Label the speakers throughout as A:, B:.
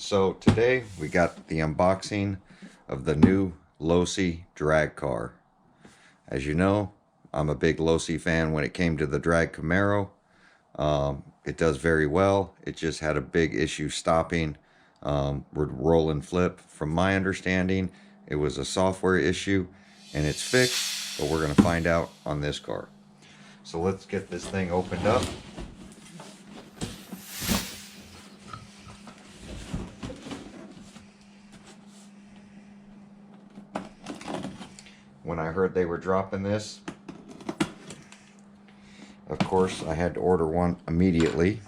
A: So today we got the unboxing of the new Losi drag car. As you know, I'm a big Losi fan when it came to the drag Camaro. It does very well. It just had a big issue stopping with roll and flip. From my understanding, it was a software issue and it's fixed, but we're going to find out on this car. So let's get this thing opened up. When I heard they were dropping this, of course, I had to order one immediately.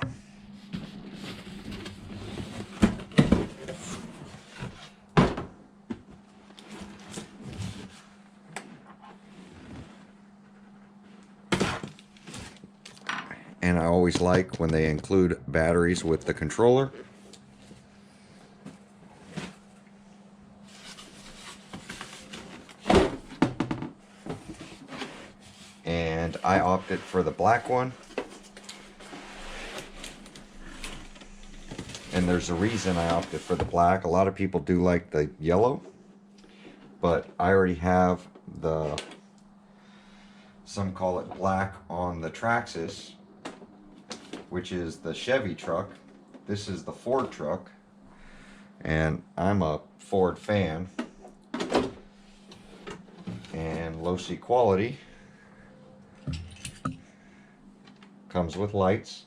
A: And I always like when they include batteries with the controller. And I opted for the black one. And there's a reason I opted for the black. A lot of people do like the yellow, but I already have the, some call it black on the Traxxas, which is the Chevy truck. This is the Ford truck, and I'm a Ford fan. And Losi quality. Comes with lights.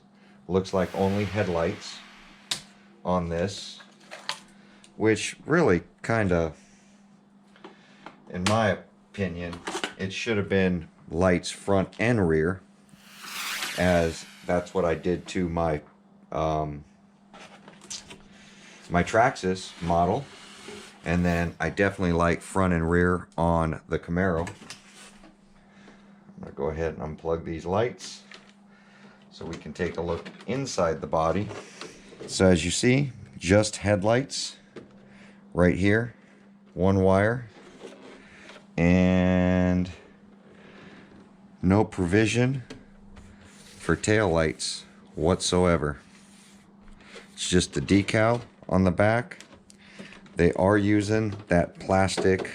A: Looks like only headlights on this, which really kind of, in my opinion, it should have been lights front and rear, as that's what I did to my my Traxxas model. And then I definitely like front and rear on the Camaro. I'm gonna go ahead and unplug these lights so we can take a look inside the body. So as you see, just headlights right here, one wire, and no provision for tail lights whatsoever. It's just a decal on the back. They are using that plastic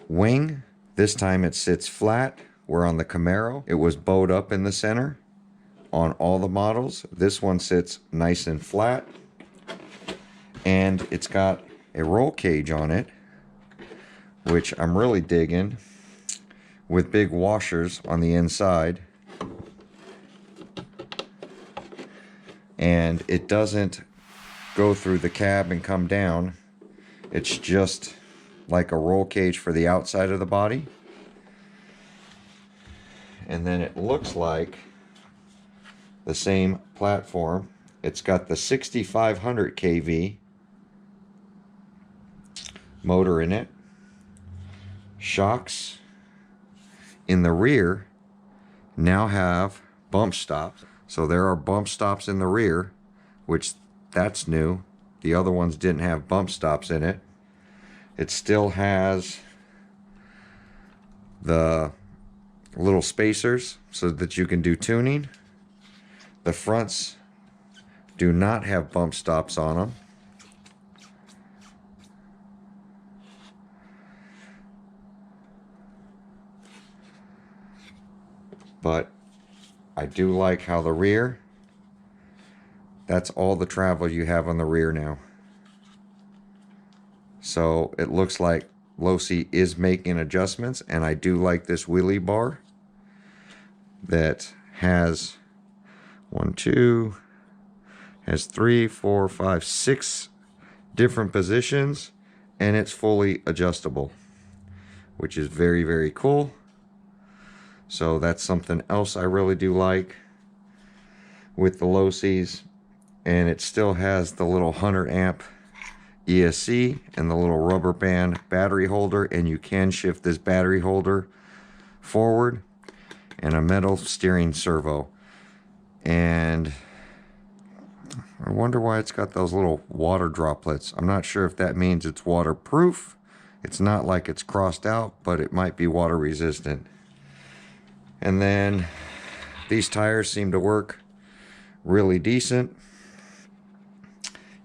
A: wing. This time it sits flat, where on the Camaro it was bowed up in the center. On all the models, this one sits nice and flat, and it's got a roll cage on it, which I'm really digging, with big washers on the inside. And it doesn't go through the cab and come down. It's just like a roll cage for the outside of the body. And then it looks like the same platform. It's got the 6500 kV motor in it. Shocks in the rear now have bump stops. So there are bump stops in the rear, which that's new. The other ones didn't have bump stops in it. It still has the little spacers so that you can do tuning. The fronts do not have bump stops on them. But I do like how the rear, that's all the travel you have on the rear now. So it looks like Losi is making adjustments, and I do like this wheelie bar that has has 3, 4, 5, 6 different positions, and it's fully adjustable, which is very, very cool. So that's something else I really do like with the Losis. And it still has the little 100 amp ESC and the little rubber band battery holder, and you can shift this battery holder forward, and a metal steering servo. And I wonder why it's got those little water droplets. I'm not sure if that means it's waterproof. It's not like it's crossed out, but it might be water resistant. And then these tires seem to work really decent.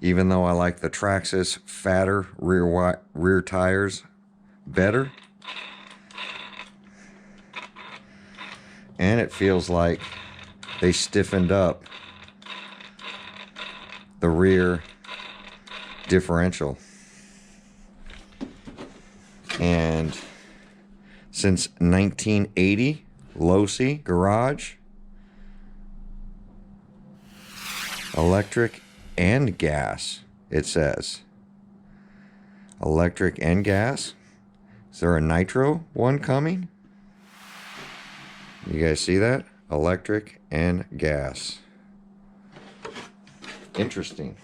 A: even though I like the Traxxas fatter rear tires better. And it feels like they stiffened up the rear differential. And since 1980, Losi garage, electric and gas, it says. Electric and gas. Is there a nitro one coming? You guys see that? Electric and gas. Interesting.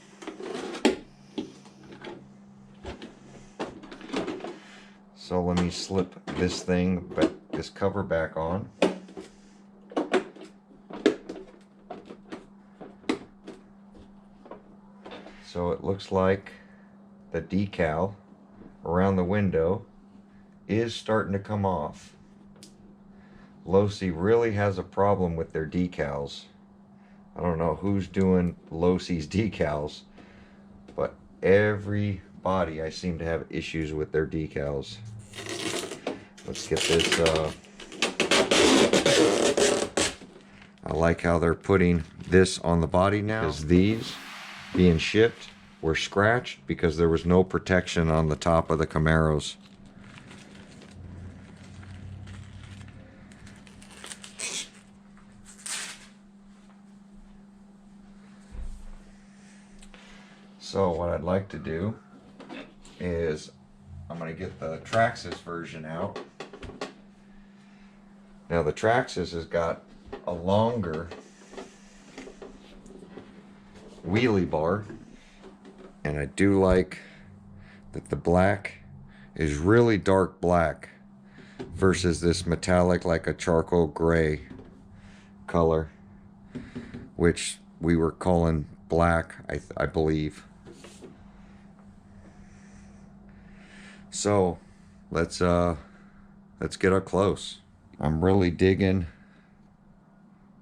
A: So let me slip this this cover back on. So it looks like the decal around the window is starting to come off. Losi really has a problem with their decals. I don't know who's doing Losi's decals, but every body I seem to have issues with their decals. Let's get this. I like how they're putting this on the body now, because these being shipped were scratched because there was no protection on the top of the Camaros. So what I'd like to do is I'm going to get the Traxxas version out. Now the Traxxas has got a longer wheelie bar, and I do like that the black is really dark black versus this metallic, like a charcoal gray color, which we were calling black, I believe. So let's get up close. I'm really digging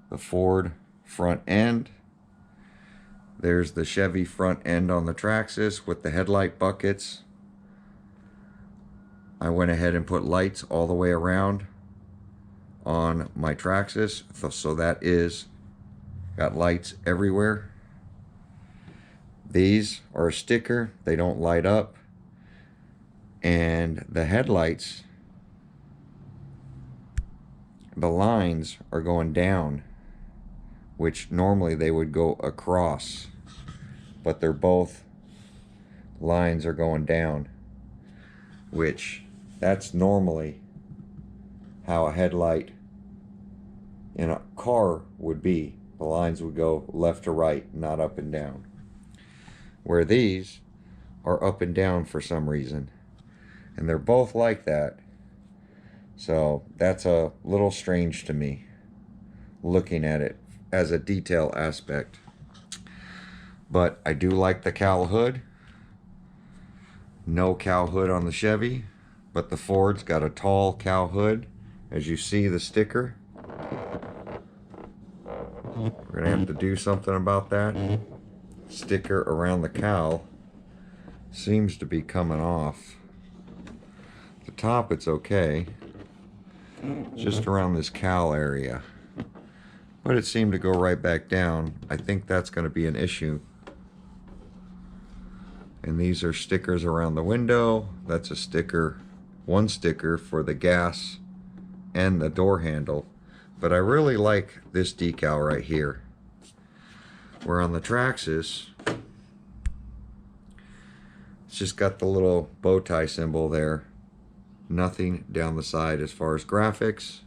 A: the Ford front end. There's the Chevy front end on the Traxxas with the headlight buckets. I went ahead and put lights all the way around on my Traxxas, so that is got lights everywhere. These are a sticker, they don't light up. And the headlights, the lines are going down, which normally they would go across, but they're both lines are going down, which that's normally how a headlight in a car would be. The lines would go left to right, not up and down. Where these are up and down for some reason. And they're both like that. So that's a little strange to me, looking at it as a detail aspect. But I do like the cowl hood. No cowl hood on the Chevy, but the Ford's got a tall cowl hood, as you see the sticker. We're gonna have to do something about that. Sticker around the cowl seems to be coming off. The top, it's okay. Just around this cowl area. But it seemed to go right back down. I think that's going to be an issue. And these are stickers around the window. That's a sticker, one sticker for the gas and the door handle. But I really like this decal right here. Where on the Traxxas, it's just got the little bow tie symbol there. Nothing down the side as far as graphics.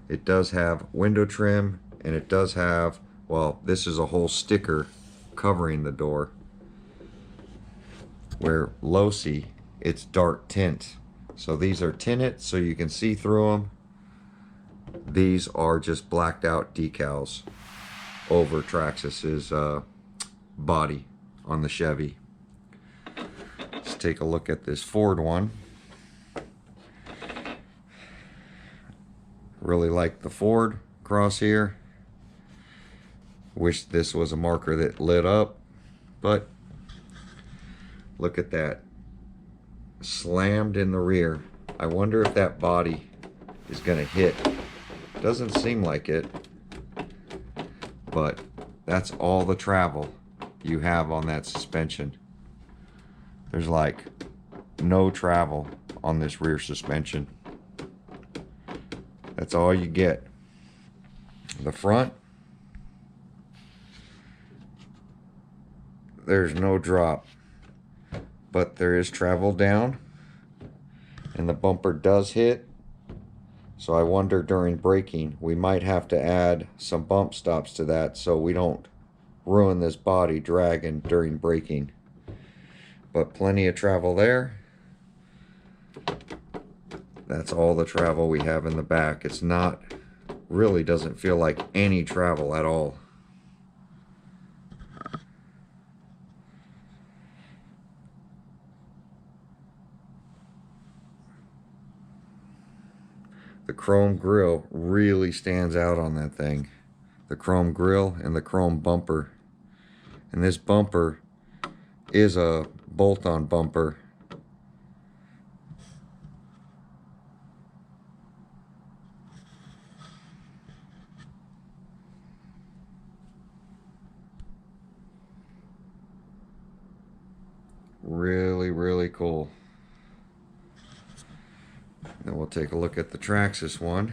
A: It does have window trim, and it does have, well, this is a whole sticker covering the door. Where Losi, it's dark tint. So these are tinted so you can see through them. These are just blacked out decals over Traxxas's body on the Chevy. Let's take a look at this Ford one. Really like the Ford cross here. Wish this was a marker that lit up, but Look at that. Slammed in the rear. I wonder if that body is going to hit. Doesn't seem like it. But that's all the travel you have on that suspension. There's like no travel on this rear suspension. That's all you get. The front, there's no drop, but there is travel down, and the bumper does hit. So I wonder during braking we might have to add some bump stops to that so we don't ruin this body dragging during braking. But plenty of travel there. That's all the travel we have in the back. It's not, really doesn't feel like any travel at all. The chrome grille really stands out on that thing. The chrome grille and the chrome bumper. And this bumper is a bolt-on bumper. Really, really cool. Then we'll take a look at the Traxxas one.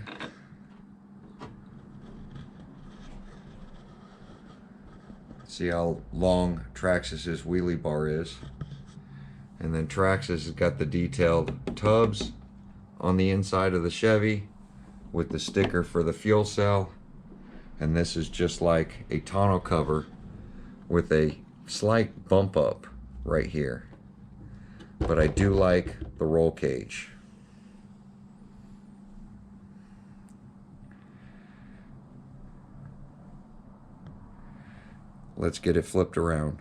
A: See how long Traxxas's wheelie bar is. And then Traxxas has got the detailed tubs on the inside of the Chevy with the sticker for the fuel cell. And this is just like a tonneau cover with a slight bump up right here. But I do like the roll cage. Let's get it flipped around.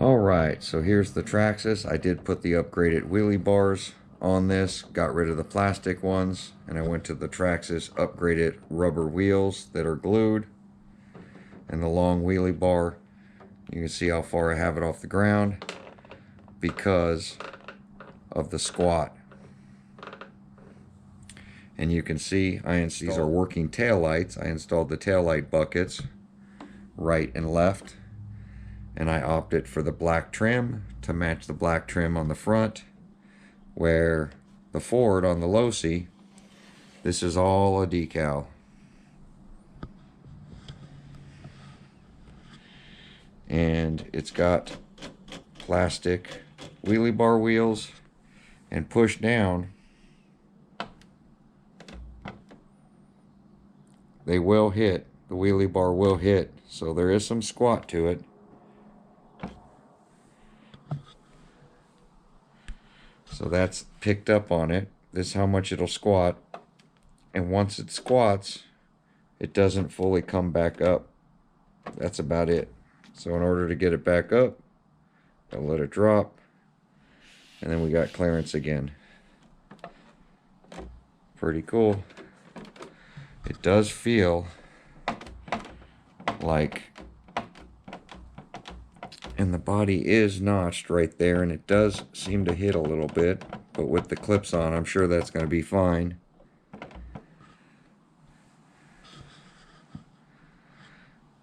A: Alright, so here's the Traxxas. I did put the upgraded wheelie bars on this, got rid of the plastic ones, and I went to the Traxxas upgraded rubber wheels that are glued. And the long wheelie bar, you can see how far I have it off the ground because of the squat. And you can see these are working tail lights. I installed the tail light buckets right and left, and I opted for the black trim to match the black trim on the front, where the Ford on the Losi, this is all a decal. And it's got plastic wheelie bar wheels, and push down, they will hit. The wheelie bar will hit, so there is some squat to it. So that's picked up on it. This is how much it'll squat. And once it squats, it doesn't fully come back up. That's about it. So in order to get it back up, I'll let it drop. And then we got clearance again. Pretty cool. It does feel like, and the body is notched right there, and it does seem to hit a little bit, but with the clips on, I'm sure that's going to be fine.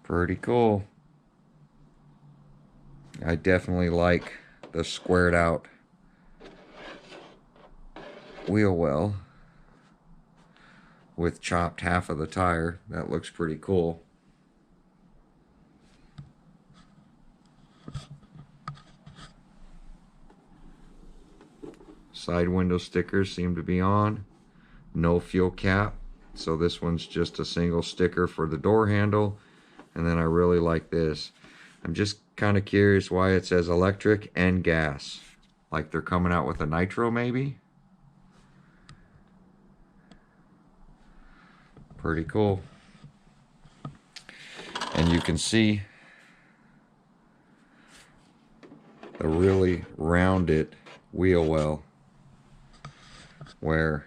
A: Pretty cool. I definitely like the squared out wheel well with chopped half of the tire. That looks pretty cool. Side window stickers seem to be on. No fuel cap, so this one's just a single sticker for the door handle. And then I really like this. I'm just kind of curious why it says electric and gas. Like they're coming out with a nitro maybe? Pretty cool. And you can see the really rounded wheel well, where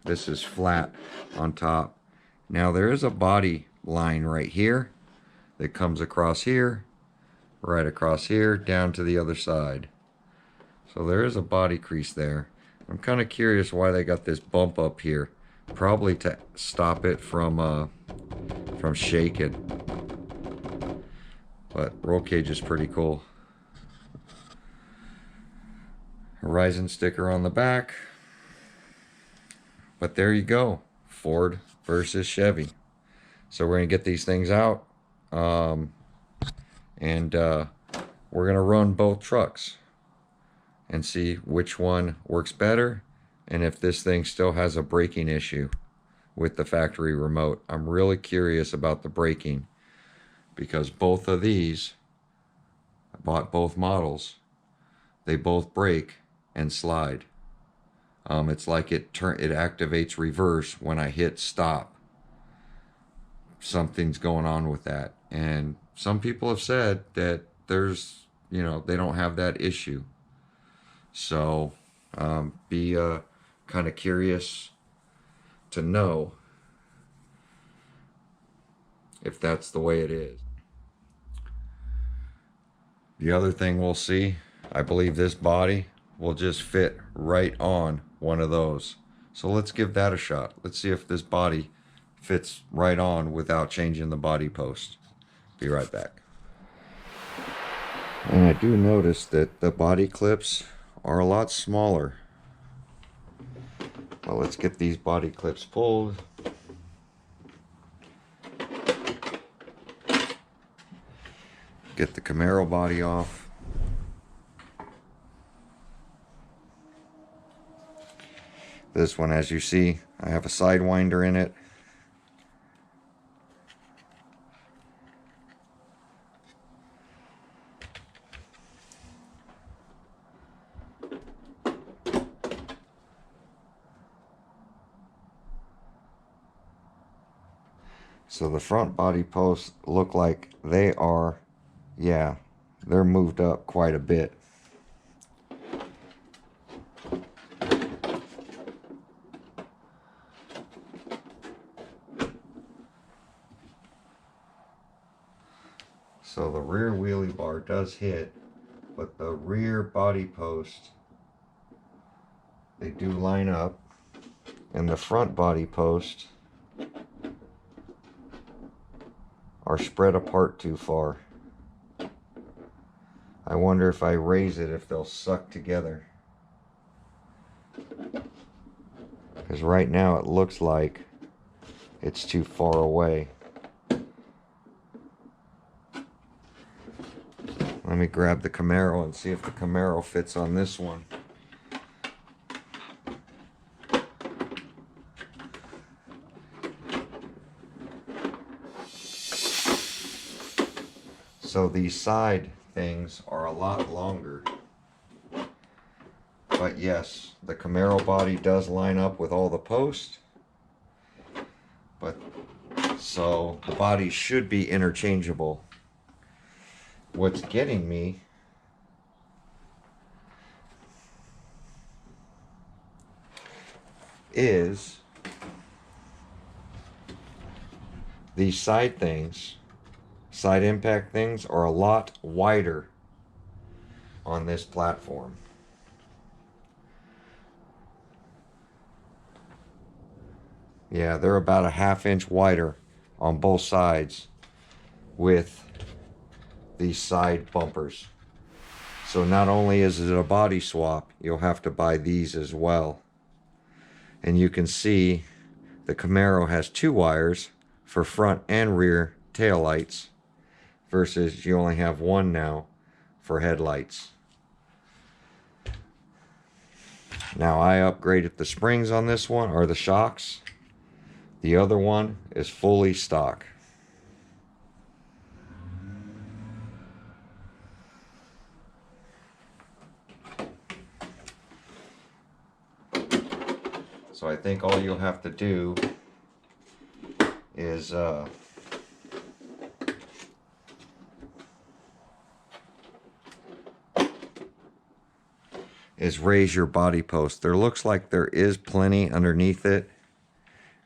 A: this is flat on top. Now there is a body line right here that comes across here, right across here, down to the other side. So there is a body crease there. I'm kind of curious why they got this bump up here. Probably to stop it from shaking. But roll cage is pretty cool. Horizon sticker on the back. But there you go. Ford versus Chevy. So we're going to get these things out. And we're going to run both trucks and see which one works better, and if this thing still has a braking issue with the factory remote. I'm really curious about the braking, because both of these, I bought both models, they both brake and slide. It's like it activates reverse when I hit stop. Something's going on with that, and some people have said that there's, you know, they don't have that issue. So be kind of curious to know if that's the way it is. The other thing we'll see, I believe this body will just fit right on one of those. So let's give that a shot. Let's see if this body fits right on without changing the body post. Be right back. And I do notice that the body clips are a lot smaller. Well, let's get these body clips pulled. Get the Camaro body off. This one, as you see, I have a sidewinder in it. So the front body posts look like they are, yeah, they're moved up quite a bit. So the rear wheelie bar does hit, but the rear body post, they do line up, and the front body post are spread apart too far. I wonder if I raise it, if they'll suck together. Because right now it looks like it's too far away. Let me grab the Camaro and see if the Camaro fits on this one. So these side things are a lot longer. But yes, the Camaro body does line up with all the posts. But so the body should be interchangeable. What's getting me is these side things, side impact things, are a lot wider on this platform. Yeah, they're about a ½ inch wider on both sides with these side bumpers. So not only is it a body swap, you'll have to buy these as well. And you can see the Camaro has 2 wires for front and rear tail lights, versus you only have 1 now for headlights. Now I upgraded the springs on this one, or the shocks. The other one is fully stock. So I think all you'll have to do is raise your body post. There looks like there is plenty underneath it,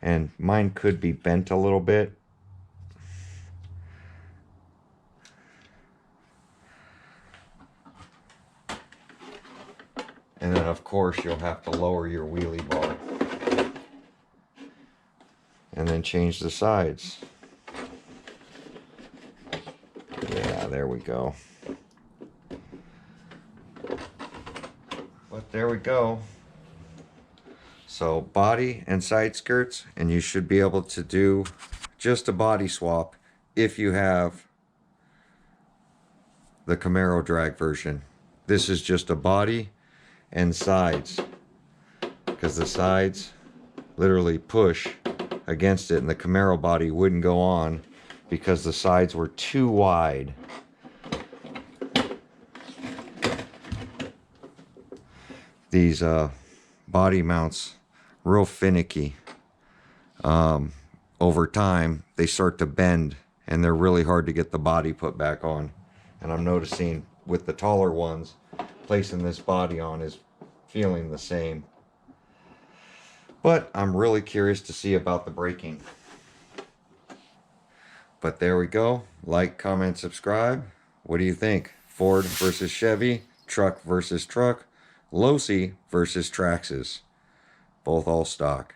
A: and mine could be bent a little bit. And then of course you'll have to lower your wheelie bar. And then change the sides. Yeah, there we go. But there we go. So body and side skirts, and you should be able to do just a body swap if you have the Camaro drag version. This is just a body and sides, because the sides literally push against it, and the Camaro body wouldn't go on because the sides were too wide. These body mounts, real finicky. Over time they start to bend, and they're really hard to get the body put back on. And I'm noticing with the taller ones, placing this body on is feeling the same. But I'm really curious to see about the braking. But there we go. Like, comment, subscribe. What do you think? Ford versus Chevy, truck versus truck, Losi versus Traxxas. Both all stock.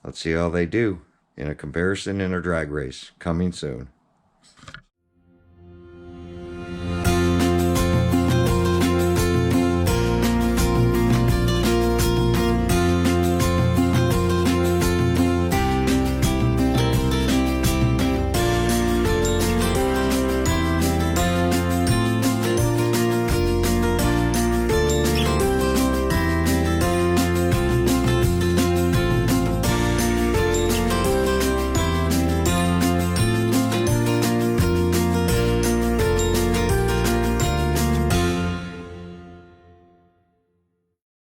A: Let's see how they do in a comparison in a drag race. Coming soon.